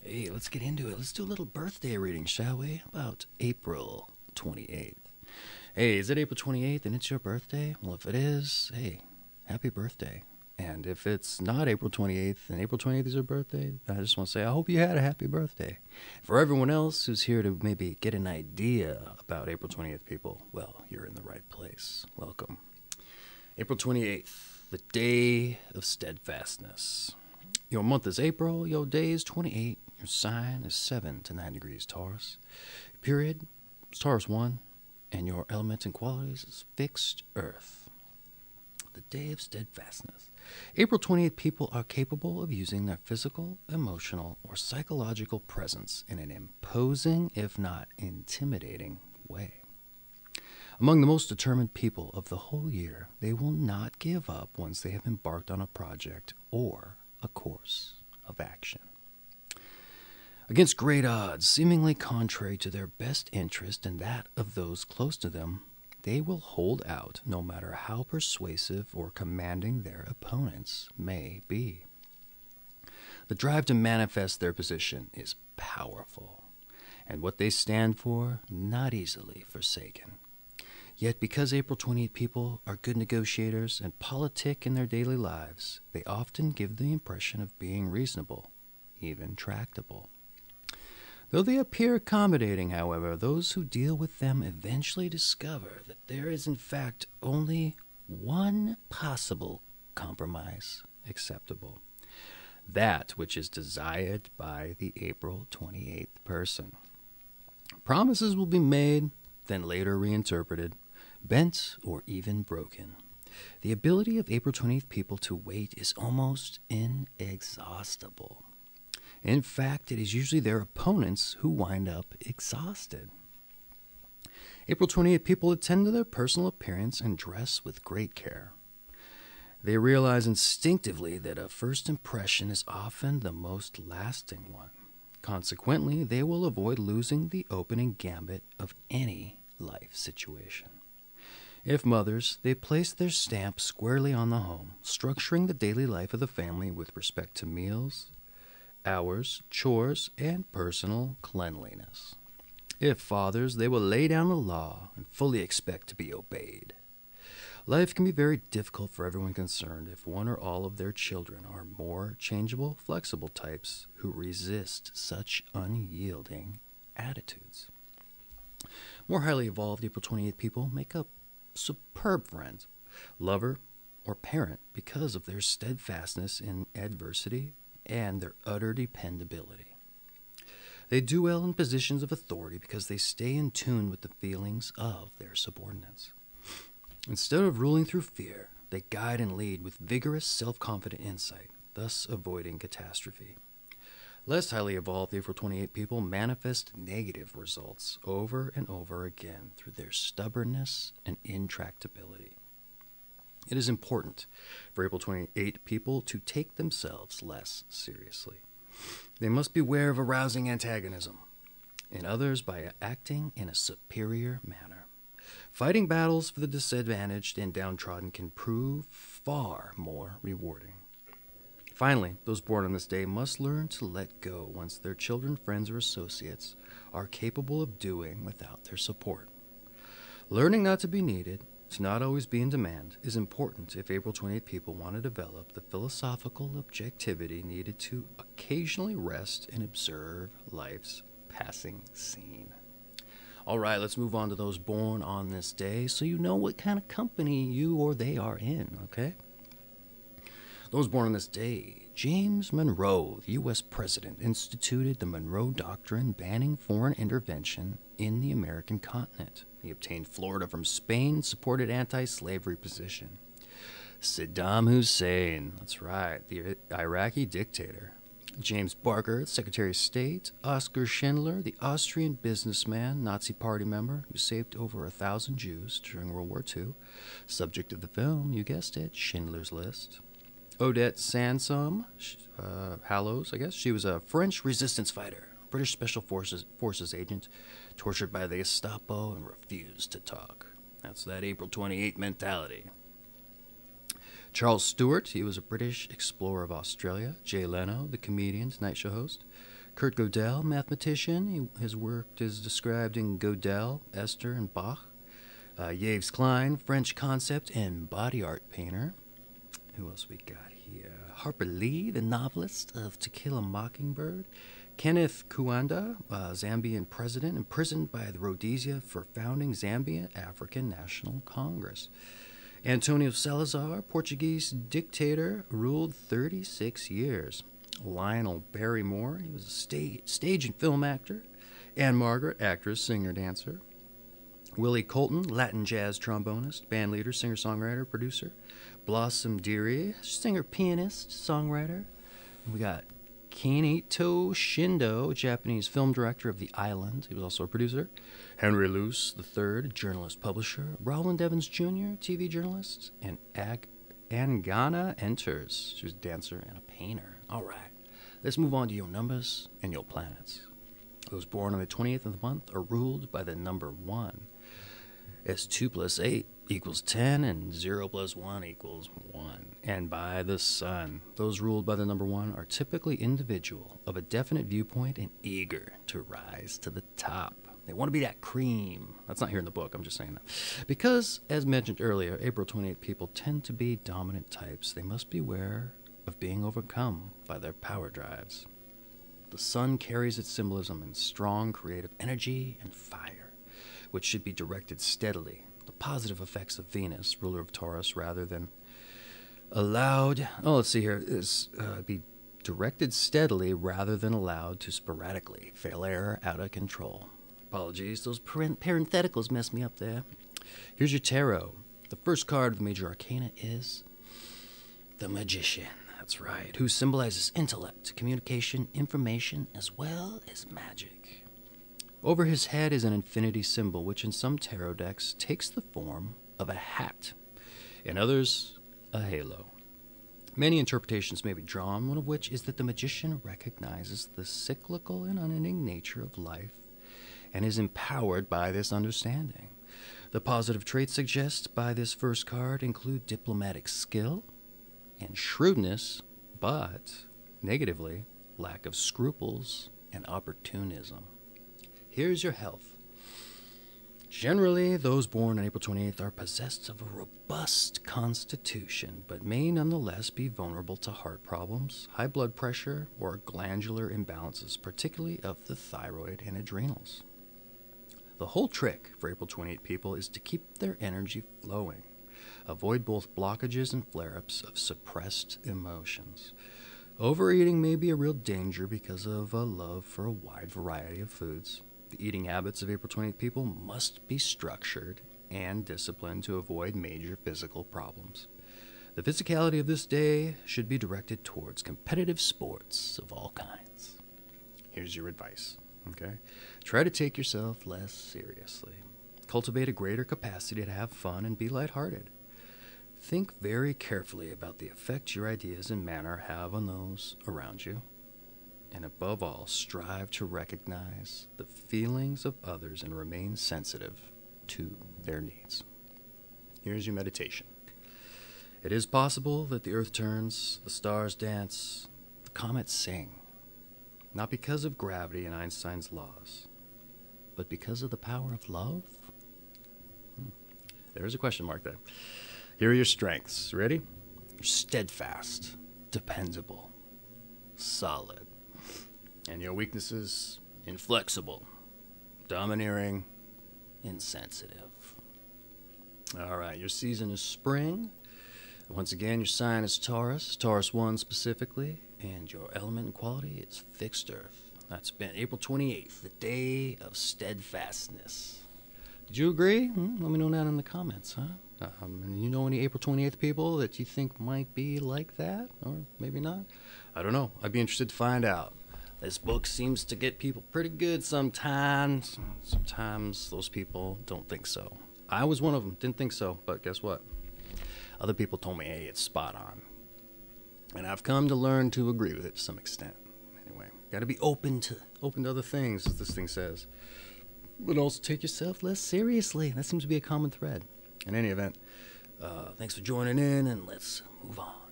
Hey, let's get into it. Let's do a little birthday reading, shall we? About April 28th. Hey, is it April 28th and it's your birthday? Well, if it is, hey, happy birthday. And if it's not April 28th and April 28th is your birthday, I just want to say I hope you had a happy birthday. For everyone else who's here to maybe get an idea about April 28th, people, well, you're in the right place. Welcome. April 28th, the day of steadfastness. Your month is April, your day is 28, your sign is 7 to 9 degrees Taurus. Period is Taurus I, and your elements and qualities is fixed earth. The day of steadfastness. April 28th people are capable of using their physical, emotional, or psychological presence in an imposing, if not intimidating, way. Among the most determined people of the whole year, they will not give up once they have embarked on a project or a course of action. Against great odds, seemingly contrary to their best interest and that of those close to them, they will hold out no matter how persuasive or commanding their opponents may be. The drive to manifest their position is powerful, and what they stand for, not easily forsaken. Yet because April 28 people are good negotiators and politic in their daily lives, they often give the impression of being reasonable, even tractable. Though they appear accommodating, however, those who deal with them eventually discover that there is in fact only one possible compromise acceptable, that which is desired by the April 28th person. Promises will be made, then later reinterpreted, bent or even broken. The ability of April 28th people to wait is almost inexhaustible. In fact, it is usually their opponents who wind up exhausted. April 28th people attend to their personal appearance and dress with great care. They realize instinctively that a first impression is often the most lasting one. Consequently, they will avoid losing the opening gambit of any life situation. If mothers, they place their stamp squarely on the home, structuring the daily life of the family with respect to meals, hours, chores, and personal cleanliness. If fathers, they will lay down the law and fully expect to be obeyed. Life can be very difficult for everyone concerned if one or all of their children are more changeable, flexible types who resist such unyielding attitudes. More highly evolved April 28th people make up superb friend, lover, or parent because of their steadfastness in adversity and their utter dependability. They do well in positions of authority because they stay in tune with the feelings of their subordinates. Instead of ruling through fear, they guide and lead with vigorous, self-confident insight, thus avoiding catastrophe. Less highly evolved April 28 people manifest negative results over and over again through their stubbornness and intractability. It is important for April 28 people to take themselves less seriously. They must beware of arousing antagonism in others by acting in a superior manner. Fighting battles for the disadvantaged and downtrodden can prove far more rewarding. Finally, those born on this day must learn to let go once their children, friends, or associates are capable of doing without their support. Learning not to be needed, to not always be in demand, is important if April 28 people want to develop the philosophical objectivity needed to occasionally rest and observe life's passing scene. All right, let's move on to those born on this day so you know what kind of company you or they are in, okay? Those born on this day: James Monroe, the U.S. President, instituted the Monroe Doctrine banning foreign intervention in the American continent. He obtained Florida from Spain, supported anti-slavery position. Saddam Hussein, that's right, the Iraqi dictator. James Barker, Secretary of State. Oskar Schindler, the Austrian businessman, Nazi Party member, who saved over 1,000 Jews during World War II. Subject of the film, you guessed it, Schindler's List. Odette Sansom, Hallows, I guess. She was a French resistance fighter, British Special Forces agent, tortured by the Gestapo and refused to talk. That's that April 28 mentality. Charles Stewart, he was a British explorer of Australia. Jay Leno, the comedian, Tonight Show host. Kurt Gödel, mathematician. His work is described in Gödel, Esther, and Bach. Yves Klein, French concept and body art painter. Who else we got here? Harper Lee, the novelist of To Kill a Mockingbird. Kenneth Kaunda, Zambian president, imprisoned by the Rhodesia for founding Zambia African National Congress. Antonio Salazar, Portuguese dictator, ruled 36 years. Lionel Barrymore, he was a stage and film actor. Anne Margaret, actress, singer, dancer. Willie Colton, Latin jazz trombonist, bandleader, singer-songwriter, producer. Blossom Dearie, singer, pianist, songwriter. We got Kinito Shindo, Japanese film director of The Island. He was also a producer. Henry Luce III, journalist, publisher. Roland Evans Jr., TV journalist. And Angana Enters. She was a dancer and a painter. All right, let's move on to your numbers and your planets. Those born on the 28th of the month are ruled by the number 1. As 2 plus 8 equals 10, and 0 plus 1 equals 1. And by the sun. Those ruled by the number 1 are typically individual, of a definite viewpoint, and eager to rise to the top. They want to be that cream. That's not here in the book, I'm just saying that. Because, as mentioned earlier, April 28th people tend to be dominant types. They must beware of being overcome by their power drives. The sun carries its symbolism in strong creative energy and fire, which should be directed steadily. The positive effects of Venus, ruler of Taurus, rather than allowed, be directed steadily rather than allowed to sporadically fail error out of control. Apologies, those parentheticals messed me up there. Here's your tarot. The first card of the major arcana is the Magician. That's right, who symbolizes intellect, communication, information, as well as magic. Over his head is an infinity symbol, which in some tarot decks takes the form of a hat, in others, a halo. Many interpretations may be drawn, one of which is that the magician recognizes the cyclical and unending nature of life and is empowered by this understanding. The positive traits suggested by this first card include diplomatic skill and shrewdness, but negatively, lack of scruples and opportunism. Here's your health. Generally, those born on April 28th are possessed of a robust constitution, but may nonetheless be vulnerable to heart problems, high blood pressure, or glandular imbalances, particularly of the thyroid and adrenals. The whole trick for April 28 people is to keep their energy flowing. Avoid both blockages and flare-ups of suppressed emotions. Overeating may be a real danger because of a love for a wide variety of foods. The eating habits of April 28 people must be structured and disciplined to avoid major physical problems. The physicality of this day should be directed towards competitive sports of all kinds. Here's your advice, okay? Try to take yourself less seriously. Cultivate a greater capacity to have fun and be lighthearted. Think very carefully about the effect your ideas and manner have on those around you. And above all, strive to recognize the feelings of others and remain sensitive to their needs. Here's your meditation. It is possible that the earth turns, the stars dance, the comets sing, not because of gravity and Einstein's laws, but because of the power of love? There's a question mark there. Here are your strengths. Ready? You're steadfast, dependable, solid. And your weaknesses, inflexible, domineering, insensitive. All right, your season is spring. Once again, your sign is Taurus, Taurus I specifically, and your element and quality is fixed earth. That's been April 28th, the day of steadfastness. Did you agree? Let me know down in the comments, huh? You know any April 28th people that you think might be like that? Or maybe not? I don't know. I'd be interested to find out. This book seems to get people pretty good sometimes. Sometimes those people don't think so. I was one of them. Didn't think so, but guess what? Other people told me, hey, it's spot on. And I've come to learn to agree with it to some extent. Anyway, got to be open to other things, as this thing says. But also take yourself less seriously. That seems to be a common thread. In any event, thanks for joining in, and let's move on.